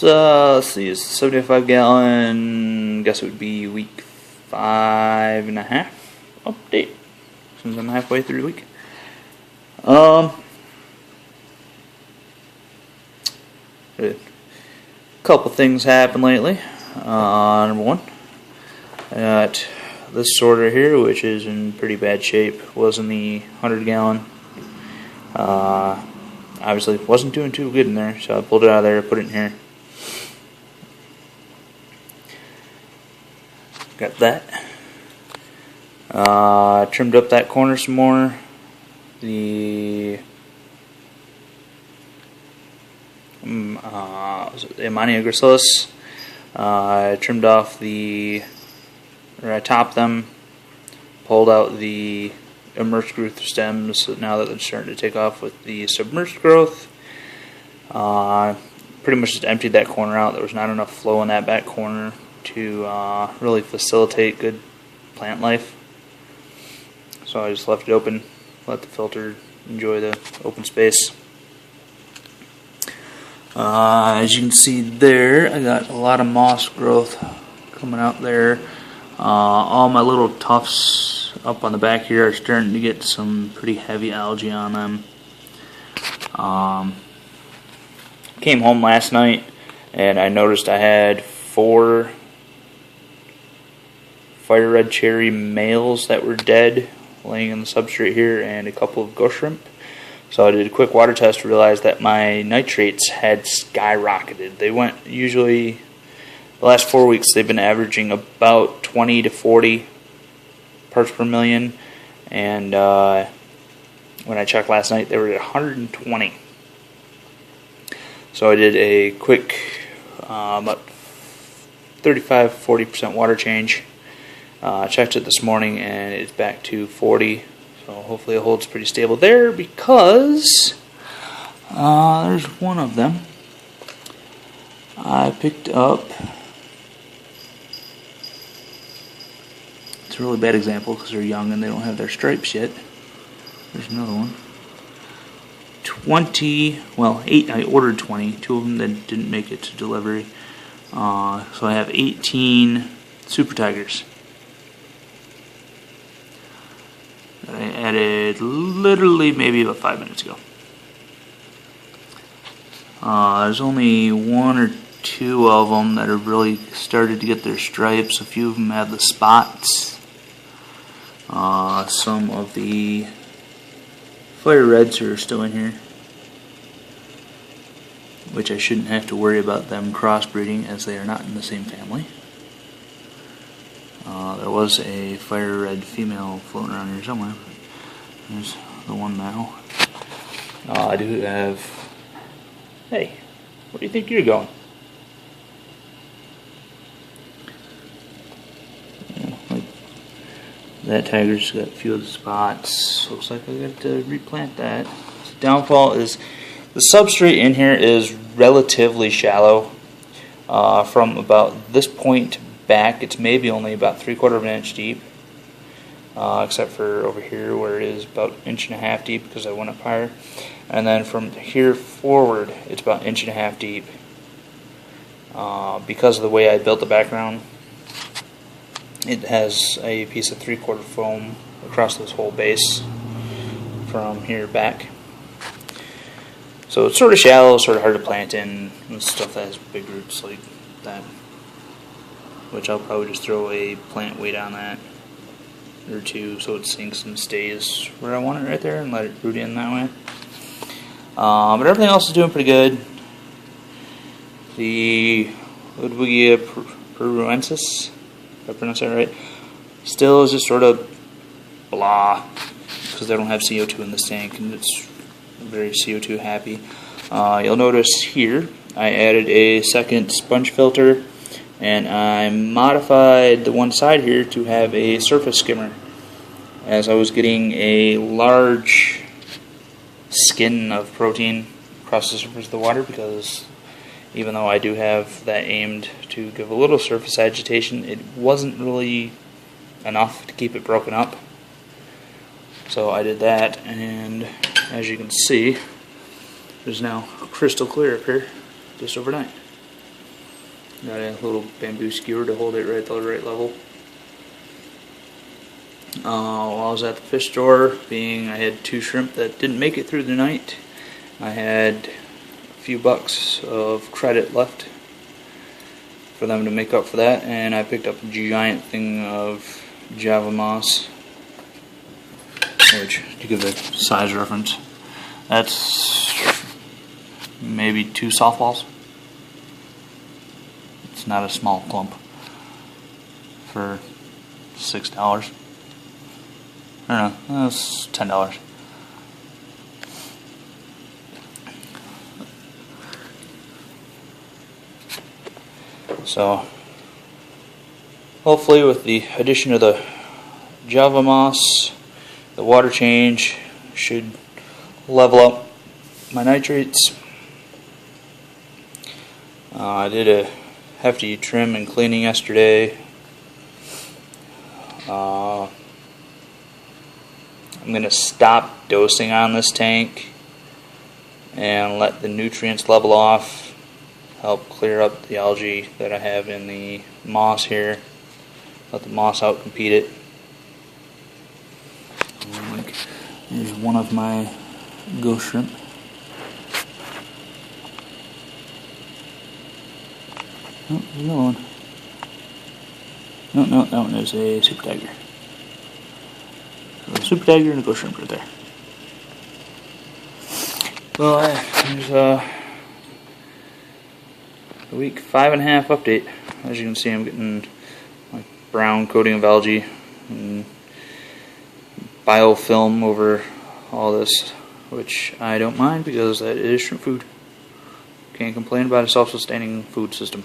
let's see, it's 75 gallon, guess it would be week 5.5 update, since I'm halfway through the week. A couple things happened lately. Number one, I got this sorter here, which is in pretty bad shape. Was in the 100 gallon. Obviously wasn't doing too good in there, so I pulled it out of there, put it in here. Got that. Trimmed up that corner some more. The Ammonia gracilis. I trimmed off I topped them, pulled out the immersed growth stems now that they're starting to take off with the submerged growth. Pretty much just emptied that corner out. There was not enough flow in that back corner to really facilitate good plant life. So I just left it open, let the filter enjoy the open space. As you can see there, I got a lot of moss growth coming out there. All my little tufts up on the back here are starting to get some pretty heavy algae on them. Came home last night and I noticed I had 4 fire red cherry males that were dead laying in the substrate here, and a couple of ghost shrimp. So I did a quick water test to realize that my nitrates had skyrocketed. They went, usually the last 4 weeks they've been averaging about 20 to 40 parts per million, and when I checked last night they were at 120. So I did a quick about 35-40% water change. Checked it this morning and it's back to 40. So hopefully it holds pretty stable there, because there's one of them I picked up. It's a really bad example because they're young and they don't have their stripes yet. There's another one. 8, I ordered 20. 2 of them that didn't make it to delivery. So I have 18 Super Tigers. That I added literally maybe about 5 minutes ago. There's only 1 or 2 of them that have really started to get their stripes. A few of them have the spots. Some of the fire reds are still in here, which I shouldn't have to worry about them crossbreeding as they are not in the same family. There was a fire red female floating around here somewhere. There's the one now. I do have... Hey, where do you think you're going? Yeah, like that tiger's got a few of the spots. Looks like I got to replant that. The downfall is the substrate in here is relatively shallow. From about this point back, it's maybe only about 3/4 of an inch deep, except for over here where it is about 1.5 inches deep because I went up higher, and then from here forward it's about 1.5 inches deep. Because of the way I built the background, it has a piece of 3/4 foam across this whole base from here back. So it's sort of shallow, sort of hard to plant in, and stuff that has big roots like that. Which I'll probably just throw a plant weight on that, or 2, so it sinks and stays where I want it right there, and let it root in that way. But everything else is doing pretty good. The Ludwigia peruensis, if I pronounce that right, still is just sort of blah, because I don't have CO2 in this tank, and it's very CO2 happy. You'll notice here I added a second sponge filter, and I modified the one side here to have a surface skimmer, as I was getting a large skin of protein across the surface of the water, because even though I do have that aimed to give a little surface agitation, it wasn't really enough to keep it broken up. So I did that, and as you can see, there's now crystal clear up here just overnight. Got a little bamboo skewer to hold it right at the right level. While I was at the fish store, I had 2 shrimp that didn't make it through the night. I had a few bucks of credit left for them to make up for that, and I picked up a giant thing of Java moss, which, to give a size reference, that's maybe 2 softballs. It's not a small clump for $6. I don't know, that's $10. So hopefully with the addition of the Java moss, the water change should level up my nitrates. I did a hefty trim and cleaning yesterday. I'm going to stop dosing on this tank and let the nutrients level off, help clear up the algae that I have in the moss here, let the moss outcompete it. Here's one of my ghost shrimp. Oh, there's another one. No, that one is a super tiger. So a super tiger and a ghost shrimp right there. Well, there's a week 5.5 update. As you can see, I'm getting like brown coating of algae and biofilm over all this, which I don't mind because that is shrimp food. Can't complain about a self-sustaining food system.